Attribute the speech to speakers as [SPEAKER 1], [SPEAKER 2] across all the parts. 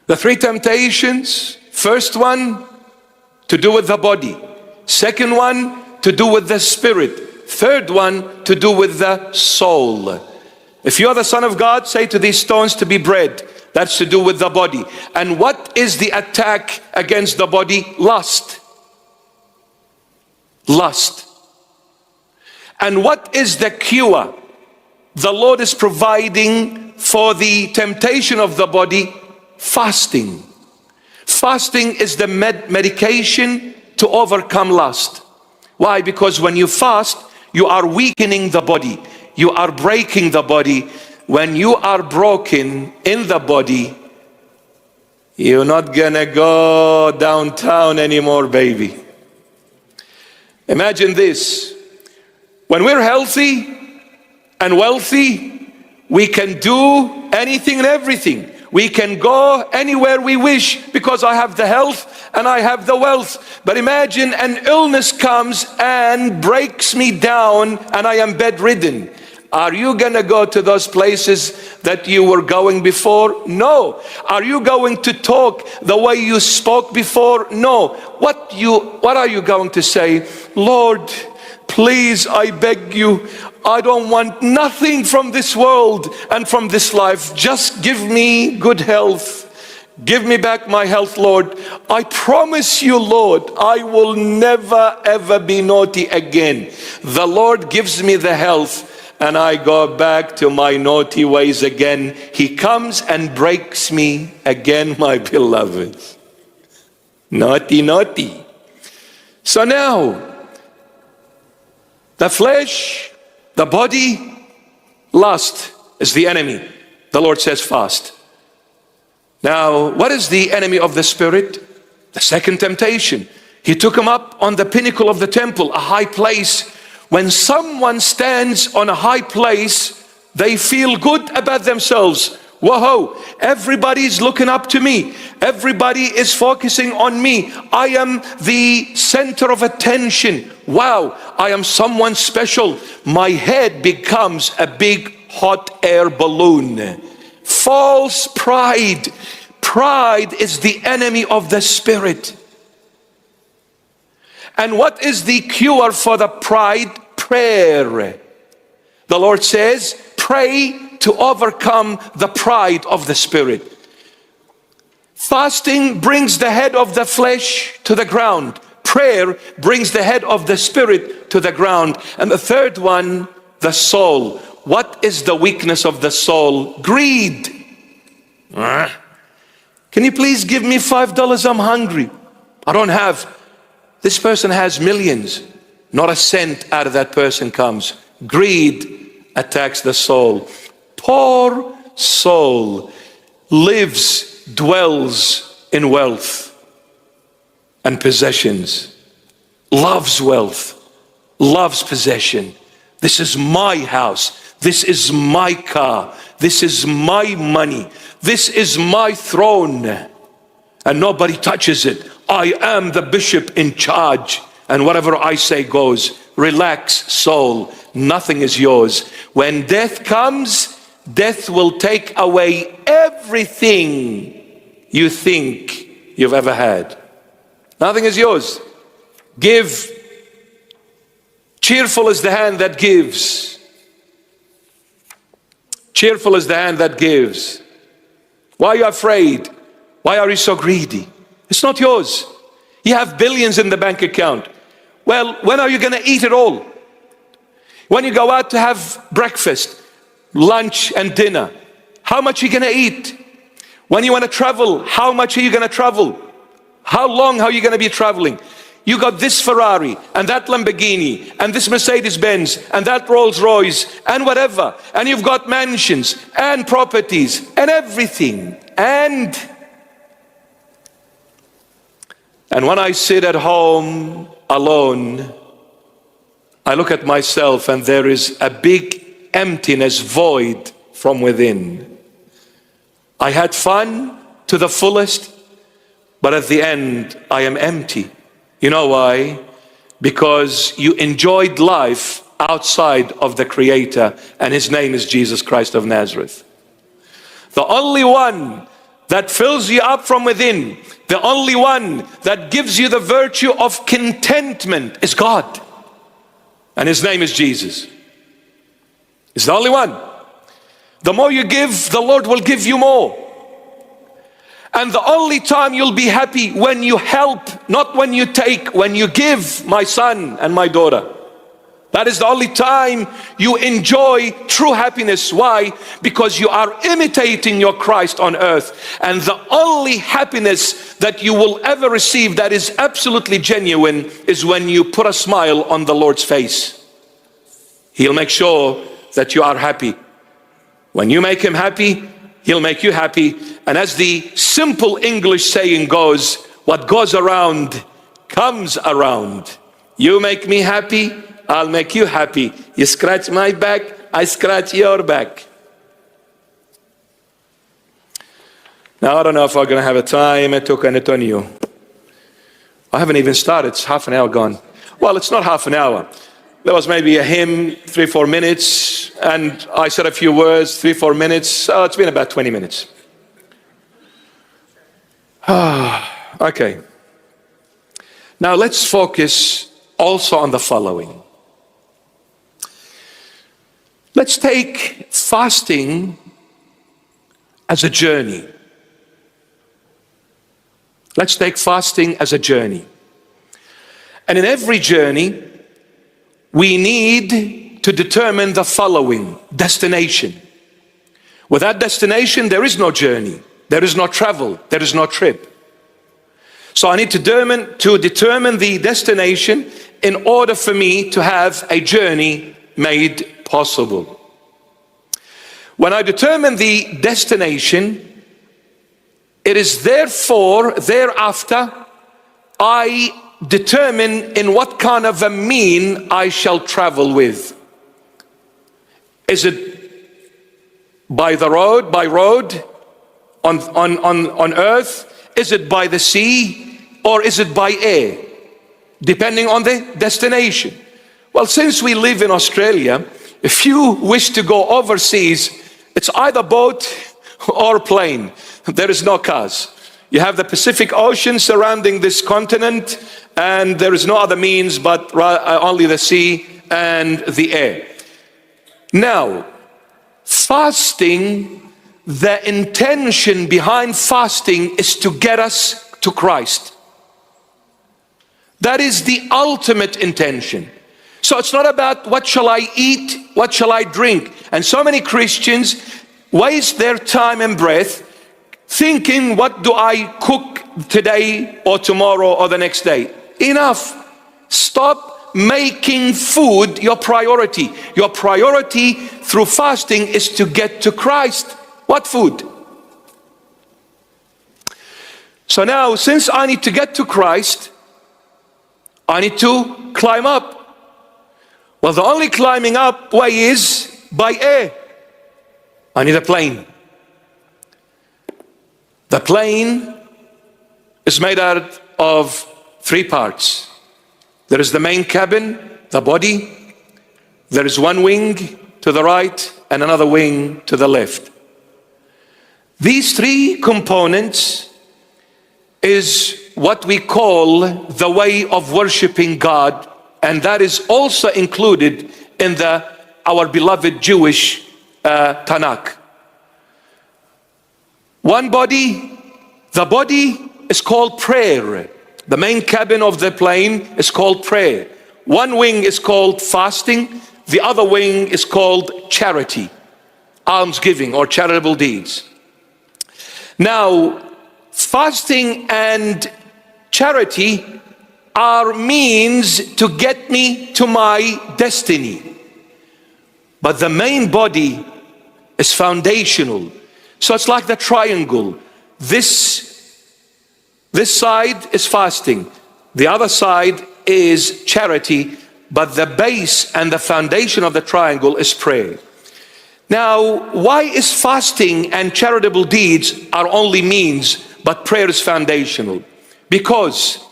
[SPEAKER 1] The three temptations: first one, to do with the body. Second one, to do with the spirit. Third one, to do with the soul. If you are the Son of God, say to these stones to be bread. That's to do with the body. And what is the attack against the body? Lust. Lust. And what is the cure the Lord is providing for the temptation of the body? Fasting. Fasting is the medication to overcome lust. Why? Because when you fast, you are weakening the body. You are breaking the body. When you are broken in the body, you're not gonna go downtown anymore, baby. Imagine this. When we're healthy and wealthy, we can do anything and everything. We can go anywhere we wish because I have the health and I have the wealth. But imagine an illness comes and breaks me down and I am bedridden. Are you gonna go to those places that you were going before? No. Are you going to talk the way you spoke before? No. What are you going to say? Lord, please, I beg you, I don't want nothing from this world and from this life. Just give me good health. Give me back my health, Lord. I promise you, Lord, I will never ever be naughty again. The Lord gives me the health and I go back to my naughty ways again. He comes and breaks me again, my beloved. Naughty, naughty. So now, the flesh, the body, lust is the enemy. The Lord says fast. Now, what is the enemy of the spirit? The second temptation. He took him up on the pinnacle of the temple, a high place. When someone stands on a high place, they feel good about themselves. Whoa, everybody's looking up to me. Everybody is focusing on me. I am the center of attention. Wow, I am someone special. My head becomes a big hot air balloon. False pride. Pride is the enemy of the spirit. And what is the cure for the pride? Prayer. The Lord says, pray to overcome the pride of the spirit. Fasting brings the head of the flesh to the ground. Prayer brings the head of the spirit to the ground. And the third one, the soul. What is the weakness of the soul? Greed. Can you please give me $5? I'm hungry. I don't have. This person has millions. Not a cent out of that person comes. Greed attacks the soul. Poor soul lives, dwells in wealth and possessions. Loves wealth, loves possession. This is my house. This is my car. This is my money. This is my throne. And nobody touches it. I am the bishop in charge. And whatever I say goes. Relax, soul. Nothing is yours. When death comes, death will take away everything you think you've ever had. Nothing is yours. Give. Cheerful is the hand that gives. Cheerful is the hand that gives. Why are you afraid? Why are you so greedy? It's not yours. You have billions in the bank account. Well, when are you going to eat it all? When you go out to have breakfast, lunch and dinner, how much are you going to eat? When you want to travel, how much are you going to travel? How long are you going to be traveling? You got this Ferrari and that Lamborghini and this Mercedes Benz and that Rolls Royce and whatever. And you've got mansions and properties and everything. And when I sit at home alone, I look at myself and there is a big emptiness, void from within. I had fun to the fullest, but at the end I am empty. You know why? Because you enjoyed life outside of the Creator, and His name is Jesus Christ of Nazareth. The only one that fills you up from within, the only one that gives you the virtue of contentment is God. And his name is Jesus. He's the only one. The more you give, the Lord will give you more. And the only time you'll be happy when you help, not when you take, when you give, my son and my daughter. That is the only time you enjoy true happiness. Why? Because you are imitating your Christ on earth. And the only happiness that you will ever receive that is absolutely genuine is when you put a smile on the Lord's face. He'll make sure that you are happy. When you make him happy, he'll make you happy. And as the simple English saying goes, what goes around comes around. You make me happy, I'll make you happy. You scratch my back, I scratch your back. Now, I don't know if I'm going to have a time to Antonio. I haven't even started. It's half an hour gone. Well, it's not half an hour. There was maybe a hymn, 3-4 minutes, and I said a few words, 3-4 minutes. It's been about 20 minutes. Okay. Now let's focus also on the following. Let's take fasting as a journey. Let's take fasting as a journey. And in every journey, we need to determine the following: destination. Without destination, there is no journey, there is no travel, there is no trip. So I need to determine the destination in order for me to have a journey made possible. When I determine the destination, it is therefore thereafter I determine in what kind of a mean I shall travel with. Is it by the road, on earth? Is it by the sea? Or is it by air? Depending on the destination. Well, since we live in Australia, if you wish to go overseas, it's either boat or plane. There is no cars. You have the Pacific Ocean surrounding this continent, and there is no other means but only the sea and the air. Now, fasting, the intention behind fasting is to get us to Christ. That is the ultimate intention. So it's not about what shall I eat, what shall I drink. And so many Christians waste their time and breath thinking, what do I cook today or tomorrow or the next day? Enough. Stop making food your priority. Your priority through fasting is to get to Christ. What food? So now, since I need to get to Christ, I need to climb up. Well, the only climbing up way is by air. I need a plane. The plane is made out of 3 parts. There is the main cabin, the body. There is one wing to the right and another wing to the left. These 3 components is what we call the way of worshiping God, and that is also included in our beloved Jewish Tanakh. One body, the body is called prayer. The main cabin of the plane is called prayer. One wing is called fasting. The other wing is called charity, almsgiving or charitable deeds. Now, fasting and charity are means to get me to my destiny. But the main body is foundational. So it's like the triangle. This side is fasting. The other side is charity. But the base and the foundation of the triangle is prayer. Now, why is fasting and charitable deeds are only means, but prayer is foundational? Because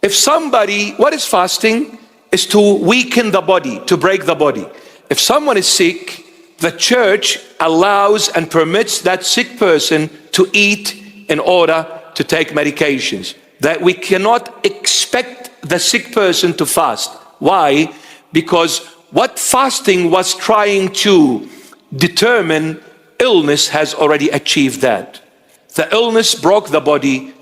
[SPEAKER 1] if somebody, what is fasting? Is to weaken the body, to break the body. If someone is sick, the church allows and permits that sick person to eat in order to take medications. That we cannot expect the sick person to fast. Why? Because what fasting was trying to determine, illness has already achieved that. The illness broke the body,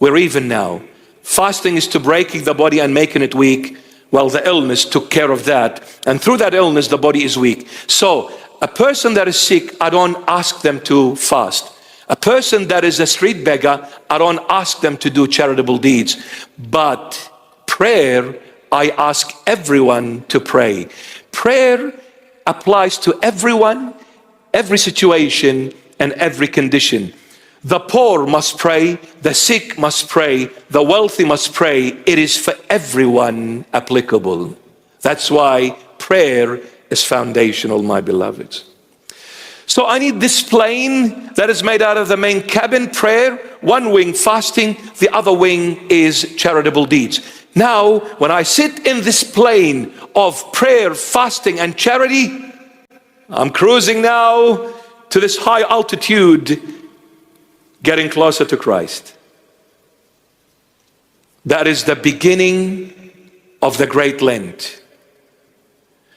[SPEAKER 1] we're even now. Fasting is to breaking the body and making it weak. Well, the illness took care of that. And through that illness, the body is weak. So a person that is sick, I don't ask them to fast. A person that is a street beggar, I don't ask them to do charitable deeds. But prayer, I ask everyone to pray. Prayer applies to everyone, every situation, and every condition. The poor must pray, the sick must pray, the wealthy must pray. It is for everyone applicable. That's why prayer is foundational, my beloveds. So I need this plane that is made out of the main cabin, prayer, one wing fasting, the other wing is charitable deeds. Now, when I sit in this plane of prayer, fasting, and charity, I'm cruising now to this high altitude, getting closer to Christ. That is the beginning of the Great Lent.